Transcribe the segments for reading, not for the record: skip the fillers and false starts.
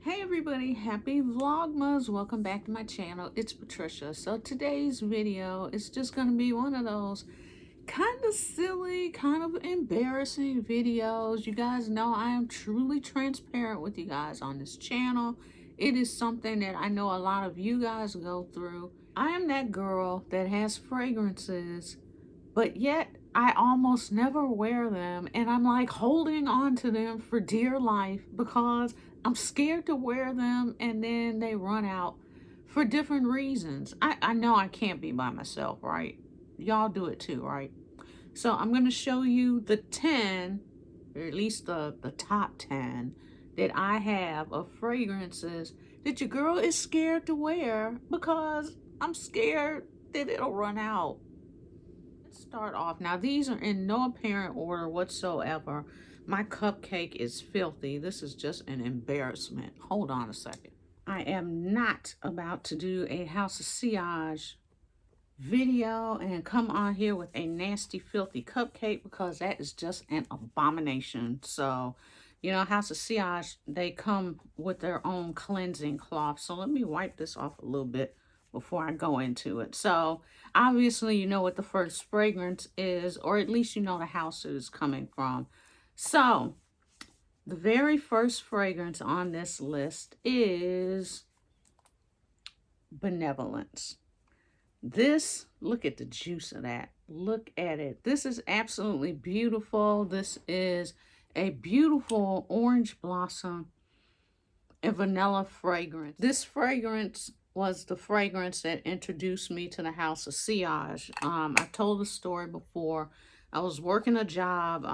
Hey everybody, happy Vlogmas. Welcome back to my channel. It's Patricia. So today's video is just going to be one of those kind of silly, kind of embarrassing videos. You guys know I am truly transparent with you guys on this channel. It is something that I know a lot of you guys go through. I am that girl that has fragrances, but yet I almost never wear them, and I'm like holding on to them for dear life because I'm scared to wear them and then they run out for different reasons. I know I can't be by myself, right? Y'all do it too, right? So I'm going to show you the 10, or at least the top 10 that I have of fragrances that your girl is scared to wear because I'm scared that it'll run out. Let's start off. Now, these are in no apparent order whatsoever. My cupcake is filthy. This is just an embarrassment. Hold on a second. I am not about to do a House of Sillage video and come on here with a nasty, filthy cupcake because that is just an abomination. So, you know, House of Sillage, they come with their own cleansing cloth. So let me wipe this off a little bit before I go into it. So obviously you know what the first fragrance is, or at least you know the house it is coming from. So the very first fragrance on this list is Benevolence. This, look at the juice of that. Look at it. This is absolutely beautiful. This is a beautiful orange blossom and vanilla fragrance. This fragrance was the fragrance that introduced me to the House of Sillage. I told the story before. I was working a job.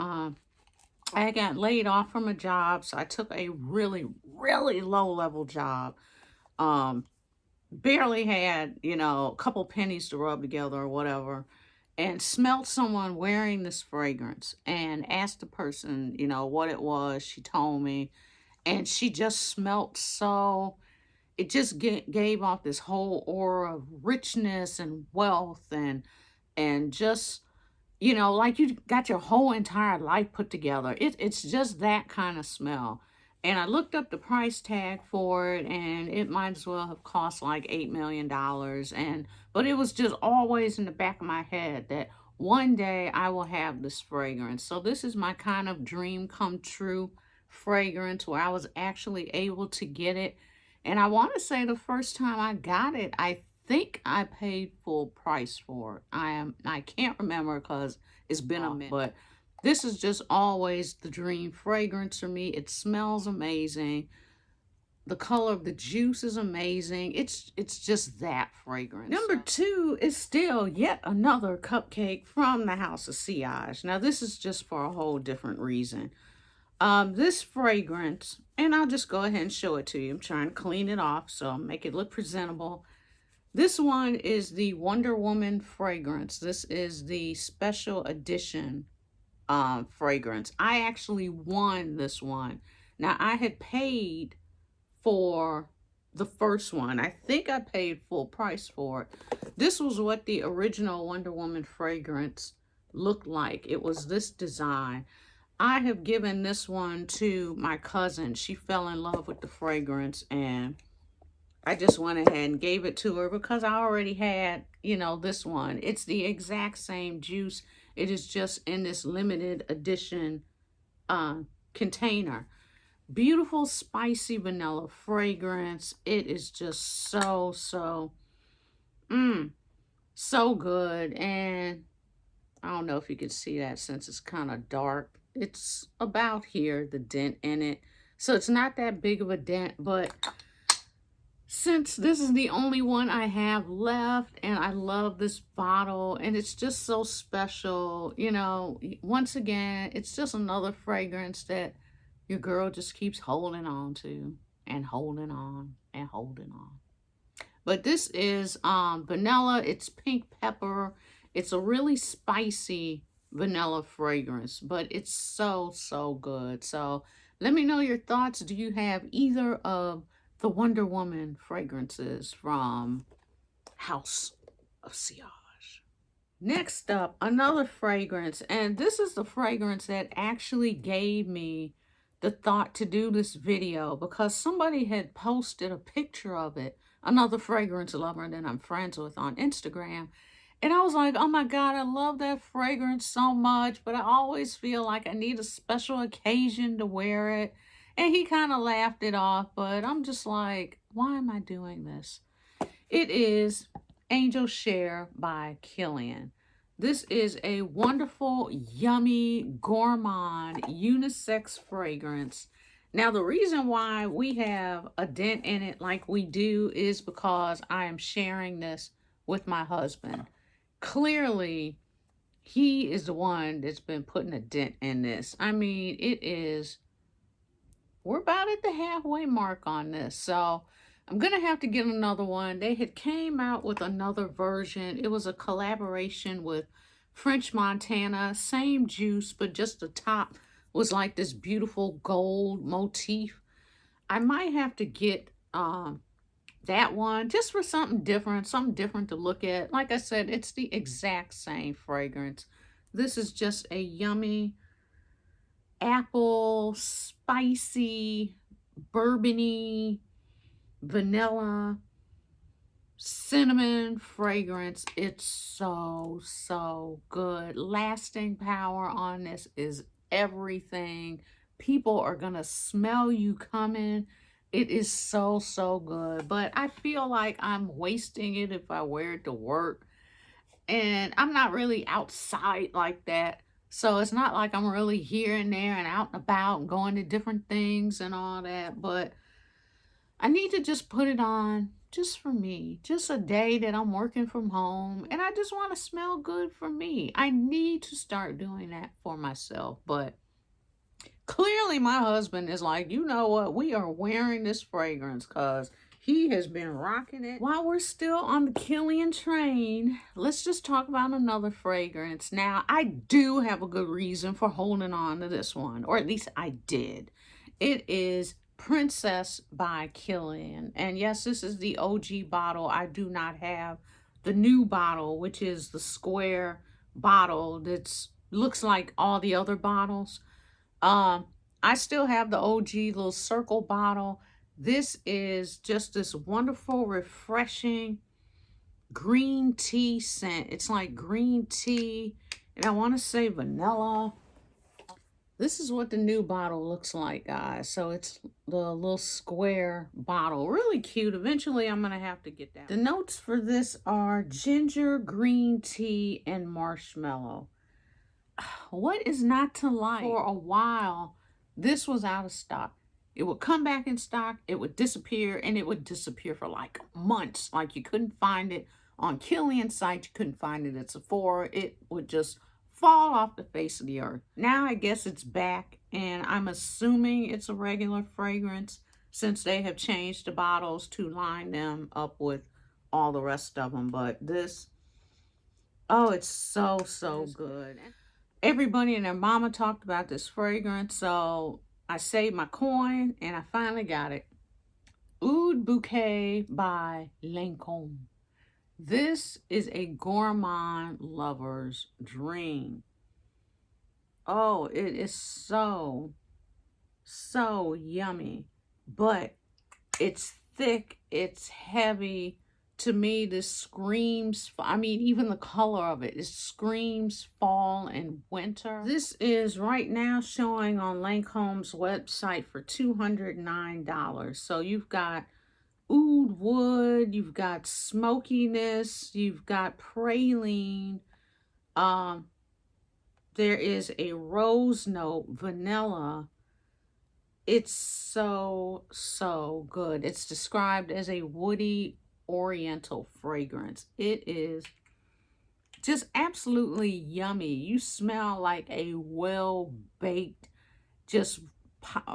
I got laid off from a job, so I took a really, really low-level job. Barely had, you know, a couple pennies to rub together or whatever, and smelled someone wearing this fragrance and asked the person, you know, what it was. She told me, and she just smelled so, it just gave off this whole aura of richness and wealth and just, you know, like you got your whole entire life put together. It's just that kind of smell. And I looked up the price tag for it, and it might as well have cost like $8 million. But it was just always in the back of my head that one day I will have this fragrance. So this is my kind of dream come true fragrance where I was actually able to get it. And I want to say the first time I got it, I think I paid full price for it. I can't remember because it's been a minute, but this is just always the dream fragrance for me. It smells amazing. The color of the juice is amazing. It's just that fragrance. Number 2 is still yet another cupcake from the House of Sillage. Now this is just for a whole different reason. This fragrance, and I'll just go ahead and show it to you. I'm trying to clean it off so make it look presentable. This one is the Wonder Woman fragrance. This is the special edition fragrance. I actually won this one. Now I had paid for the first one. I think I paid full price for it. This was what the original Wonder Woman fragrance looked like. It was this design. I have given this one to my cousin. She fell in love with the fragrance, and I just went ahead and gave it to her because I already had, you know, this one. It's the exact same juice. It is just in this limited edition container. Beautiful, spicy vanilla fragrance. It is just so, so good. And I don't know if you can see that since it's kind of dark. It's about here, the dent in it. So it's not that big of a dent, but since this is the only one I have left, and I love this bottle, and it's just so special, you know, once again, it's just another fragrance that your girl just keeps holding on to and holding on and holding on. But this is vanilla. It's pink pepper. It's a really spicy vanilla fragrance, but it's so, so good. So let me know your thoughts. Do you have either of the Wonder Woman fragrances from House of Sillage? Next up, another fragrance, and this is the fragrance that actually gave me the thought to do this video because somebody had posted a picture of it, another fragrance lover that I'm friends with on Instagram. And I was like, oh my God, I love that fragrance so much, but I always feel like I need a special occasion to wear it. And he kind of laughed it off, but I'm just like, why am I doing this? It is Angel Share by Kilian. This is a wonderful, yummy, gourmand, unisex fragrance. Now, the reason why we have a dent in it like we do is because I am sharing this with my husband. Clearly, he is the one that's been putting a dent in this. I mean, we're about at the halfway mark on this. So I'm going to have to get another one. They had came out with another version. It was a collaboration with French Montana. Same juice, but just the top was like this beautiful gold motif. I might have to get that one just for something different to look at. Like I said, it's the exact same fragrance. This is just a yummy apple, spicy, bourbony, vanilla, cinnamon fragrance. It's so good. Lasting power on this is everything. People are gonna smell you coming. It is so good, but I feel like I'm wasting it if I wear it to work, and I'm not really outside like that. So it's not like I'm really here and there and out and about and going to different things and all that, but I need to just put it on just for me, just a day that I'm working from home and I just want to smell good for me. I need to start doing that for myself, but clearly my husband is like, you know what, we are wearing this fragrance because he has been rocking it. While we're still on the Kilian train, let's just talk about another fragrance. Now, I do have a good reason for holding on to this one, or at least I did. It is Princess by Kilian. And yes, this is the OG bottle. I do not have the new bottle, which is the square bottle that looks like all the other bottles. I still have the OG little circle bottle. This is just this wonderful, refreshing green tea scent. It's like green tea, and I want to say vanilla. This is what the new bottle looks like, guys. So it's the little square bottle. Really cute. Eventually, I'm going to have to get that. The notes for this are ginger, green tea, and marshmallow. What is not to like? For a while, this was out of stock. It would come back in stock, it would disappear, and it would disappear for like months. Like you couldn't find it on Kilian's site, you couldn't find it at Sephora. It would just fall off the face of the earth. Now I guess it's back, and I'm assuming it's a regular fragrance since they have changed the bottles to line them up with all the rest of them. But this, oh, it's so good. Everybody and their mama talked about this fragrance, so I saved my coin and I finally got it. Oud Bouquet by Lancôme. This is a gourmand lover's dream. Oh, it is so yummy, but it's thick, it's heavy. To me, this screams, I mean, even the color of it screams fall and winter. This is right now showing on Lancôme's website for $209. So you've got oud wood, you've got smokiness, you've got praline. There is a rose note, vanilla. It's so good. It's described as a woody oriental fragrance. It is just absolutely yummy. You smell like a well-baked, just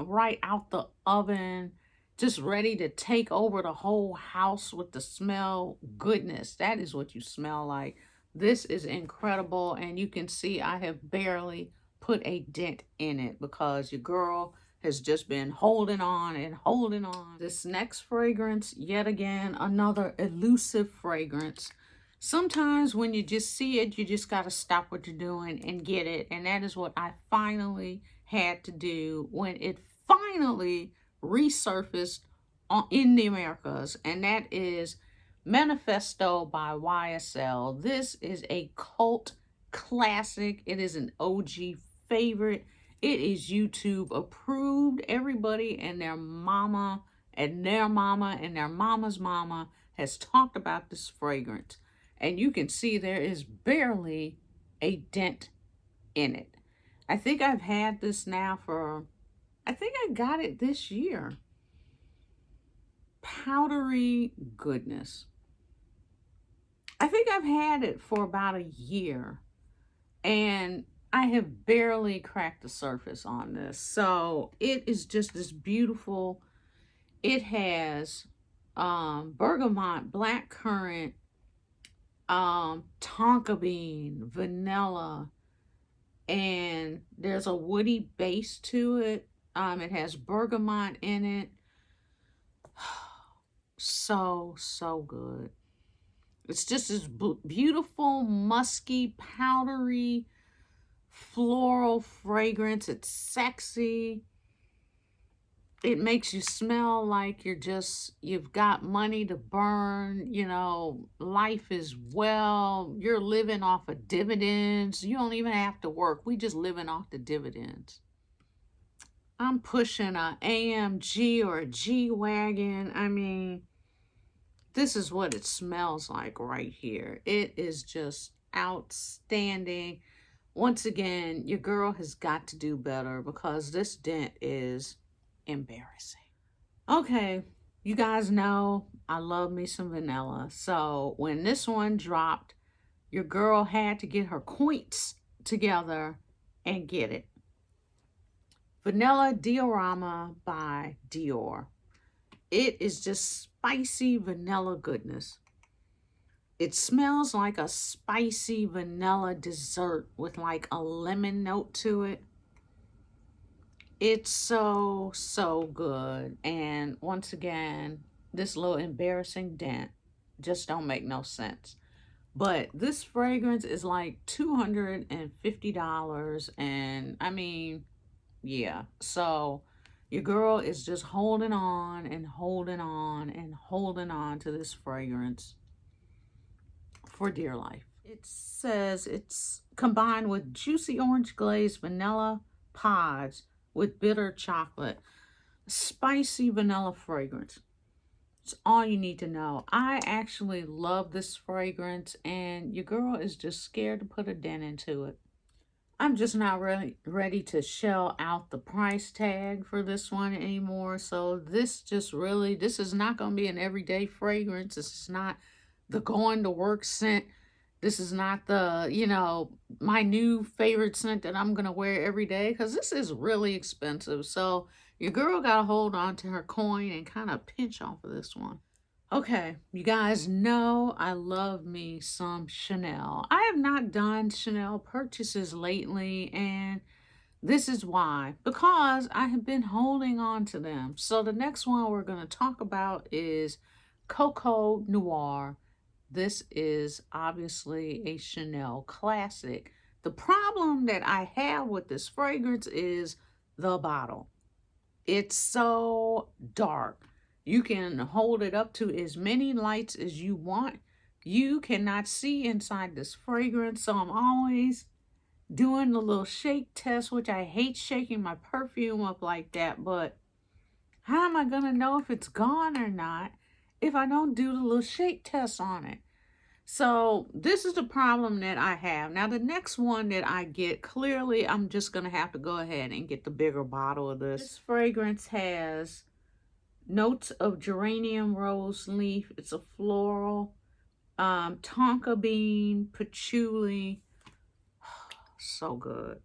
right out the oven, just ready to take over the whole house with the smell goodness. That is what you smell like. This is incredible, and you can see I have barely put a dent in it because your girl has just been holding on and holding on. This next fragrance, yet again, another elusive fragrance. Sometimes when you just see it, you just got to stop what you're doing and get it. And that is what I finally had to do when it finally resurfaced in the Americas, and that is Manifesto by YSL. This is a cult classic. It is an OG favorite. It is YouTube approved. Everybody and their mama and their mama and their mama's mama has talked about this fragrance. And you can see there is barely a dent in it. I think I've had this now for, I think I got it this year. Powdery goodness. I think I've had it for about a year, and I have barely cracked the surface on this. So it is just this beautiful. It has bergamot, blackcurrant, tonka bean, vanilla, and there's a woody base to it. It has bergamot in it. So good. It's just this beautiful, musky, powdery, floral fragrance. It's sexy. It makes you smell like you've got money to burn. You know, life is well. You're living off of dividends. You don't even have to work. We just living off the dividends. I'm pushing a AMG or a G-Wagon. I mean, this is what it smells like right here. It is just outstanding. Once again, your girl has got to do better because this dent is embarrassing. Okay, you guys know I love me some vanilla. So when this one dropped, your girl had to get her coins together and get it. Vanilla Diorama by Dior. It is just spicy vanilla goodness. It smells like a spicy vanilla dessert with like a lemon note to it. It's so good. And once again, this little embarrassing dent just don't make no sense. But this fragrance is like $250, and I mean, yeah. So your girl is just holding on and holding on and holding on to this fragrance for dear life. It says it's combined with juicy orange glazed vanilla pods with bitter chocolate. Spicy vanilla fragrance. It's all you need to know. I actually love this fragrance, and your girl is just scared to put a dent into it. I'm just not really ready to shell out the price tag for this one anymore. So this is not going to be an everyday fragrance. This is not the going to work scent. This is not the, my new favorite scent that I'm going to wear every day, because this is really expensive. So your girl got to hold on to her coin and kind of pinch off of this one. Okay, you guys know I love me some Chanel. I have not done Chanel purchases lately, and this is why. Because I have been holding on to them. So the next one we're going to talk about is Coco Noir. This is obviously a Chanel classic. The problem that I have with this fragrance is the bottle. It's so dark. You can hold it up to as many lights as you want. You cannot see inside this fragrance. So I'm always doing the little shake test, which I hate shaking my perfume up like that. But how am I going to know if it's gone or not if I don't do the little shake test on it? So this is the problem that I have. Now the next one that I get, clearly I'm just going to have to go ahead and get the bigger bottle of this. This fragrance has notes of geranium rose leaf. It's a floral, tonka bean, patchouli. So good.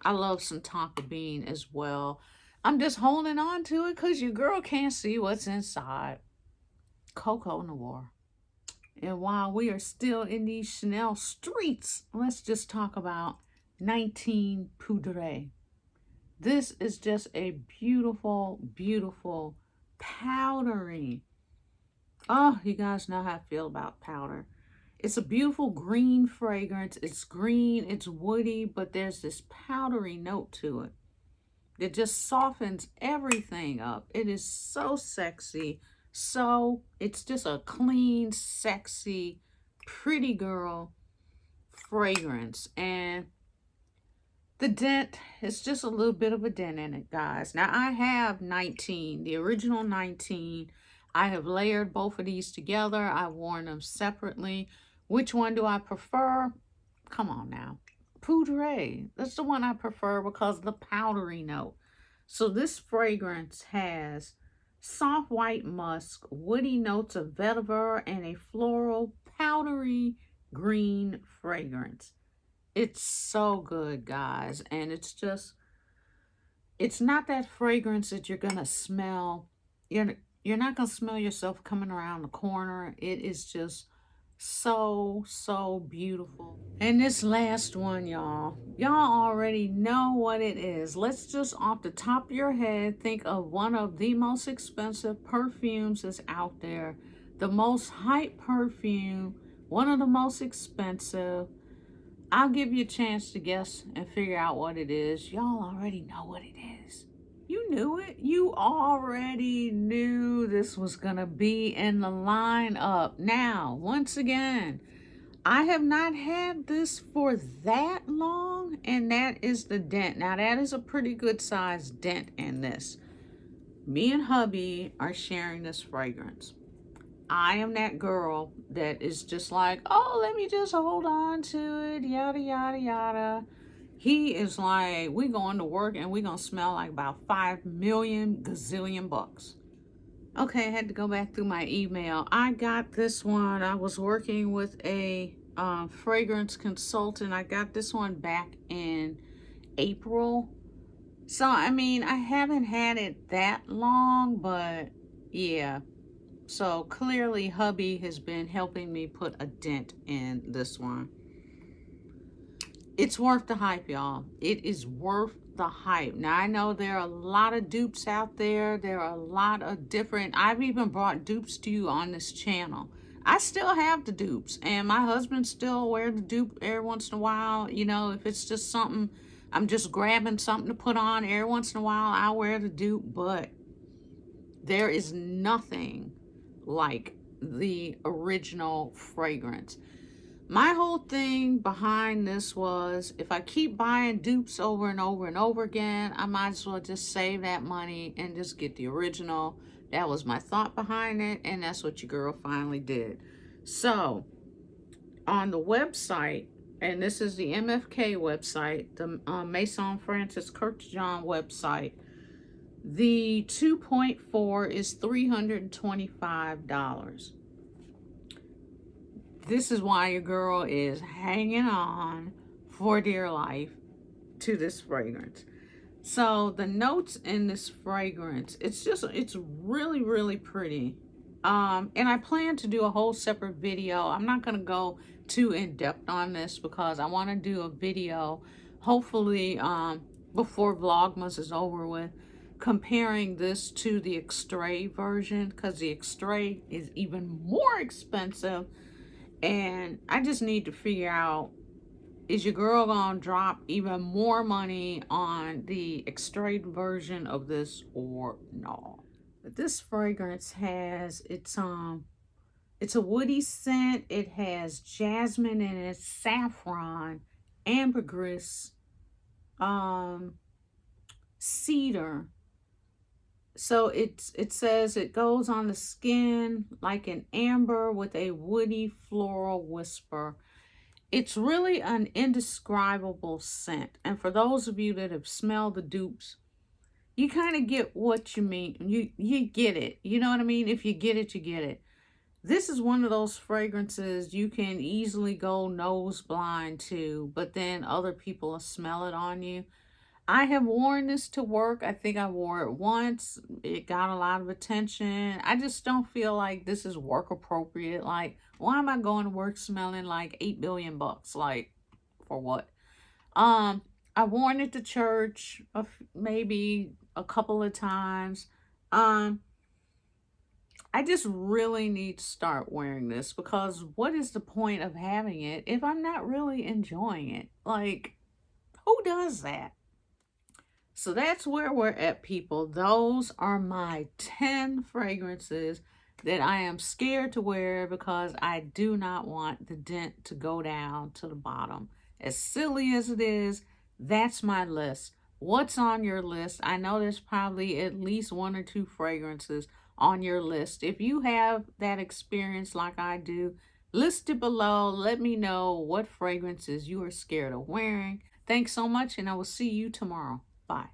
I love some tonka bean as well. I'm just holding on to it because your girl can't see what's inside. Coco Noir. And while we are still in these Chanel streets, let's just talk about 19 Poudre. This is just a beautiful, beautiful powdery. Oh, you guys know how I feel about powder. It's a beautiful green fragrance. It's green, it's woody, but there's this powdery note to it. It just softens everything up. It is so sexy. So it's just a clean, sexy, pretty girl fragrance. And the dent is just a little bit of a dent in it, guys. Now I have 19, the original 19. I have layered both of these together. I've worn them separately. Which one do I prefer? Come on now. Poudre. That's the one I prefer because of the powdery note. So this fragrance has soft white musk, woody notes of vetiver, and a floral powdery green fragrance. It's so good, guys. And it's not that fragrance that you're gonna smell. You're not gonna smell yourself coming around the corner. It is just so beautiful. And this last one, y'all already know what it is. Let's just off the top of your head think of one of the most expensive perfumes that's out there, the most hype perfume, one of the most expensive. I'll give you a chance to guess and figure out what it is. Y'all already know what it is. You knew it. You already knew this was going to be in the lineup. Now, once again, I have not had this for that long, and that is the dent. Now, that is a pretty good sized dent in this. Me and hubby are sharing this fragrance. I am that girl that is just like, oh, let me just hold on to it, yada, yada, yada. He is like, we going to work and we going to smell like about 5 million gazillion bucks. Okay, I had to go back through my email. I got this one. I was working with a fragrance consultant. I got this one back in April. So, I mean, I haven't had it that long, but yeah. So clearly hubby has been helping me put a dent in this one. It's worth the hype, y'all. It is worth the hype. Now I know there are a lot of dupes out there. There are a lot of different, I've even brought dupes to you on this channel. I still have the dupes, and my husband still wear the dupe every once in a while. You know, if it's just something, I'm just grabbing something to put on every once in a while, I'll wear the dupe, but there is nothing like the original fragrance. My whole thing behind this was, if I keep buying dupes over and over and over again, I might as well just save that money and just get the original. That was my thought behind it, and that's what your girl finally did. So on the website, and this is the MFK website, the Maison Francis Kurkdjian website, the 2.4 is $325. This is why your girl is hanging on for dear life to this fragrance. So the notes in this fragrance, it's really pretty. And I plan to do a whole separate video. I'm not going to go too in depth on this because I want to do a video, hopefully before Vlogmas is over with, comparing this to the Extrait version, because the Extrait is even more expensive. And I just need to figure out, is your girl gonna drop even more money on the Extrait version of this or no? But this fragrance has, it's a woody scent. It has jasmine in it, saffron, ambergris, cedar. So it says it goes on the skin like an amber with a woody floral whisper. It's really an indescribable scent. And for those of you that have smelled the dupes, you kind of get what you mean. You get it. You know what I mean? If you get it, you get it. This is one of those fragrances you can easily go nose blind to, but then other people will smell it on you. I have worn this to work. I think I wore it once. It got a lot of attention. I just don't feel like this is work appropriate. Like, why am I going to work smelling like 8 billion bucks? Like, for what? I worn it to church maybe a couple of times. I just really need to start wearing this, because what is the point of having it if I'm not really enjoying it? Like, who does that? So that's where we're at, people. Those are my 10 fragrances that I am scared to wear because I do not want the dent to go down to the bottom. As silly as it is, that's my list. What's on your list? I know there's probably at least one or two fragrances on your list. If you have that experience like I do, list it below. Let me know what fragrances you are scared of wearing. Thanks so much, and I will see you tomorrow. Bye.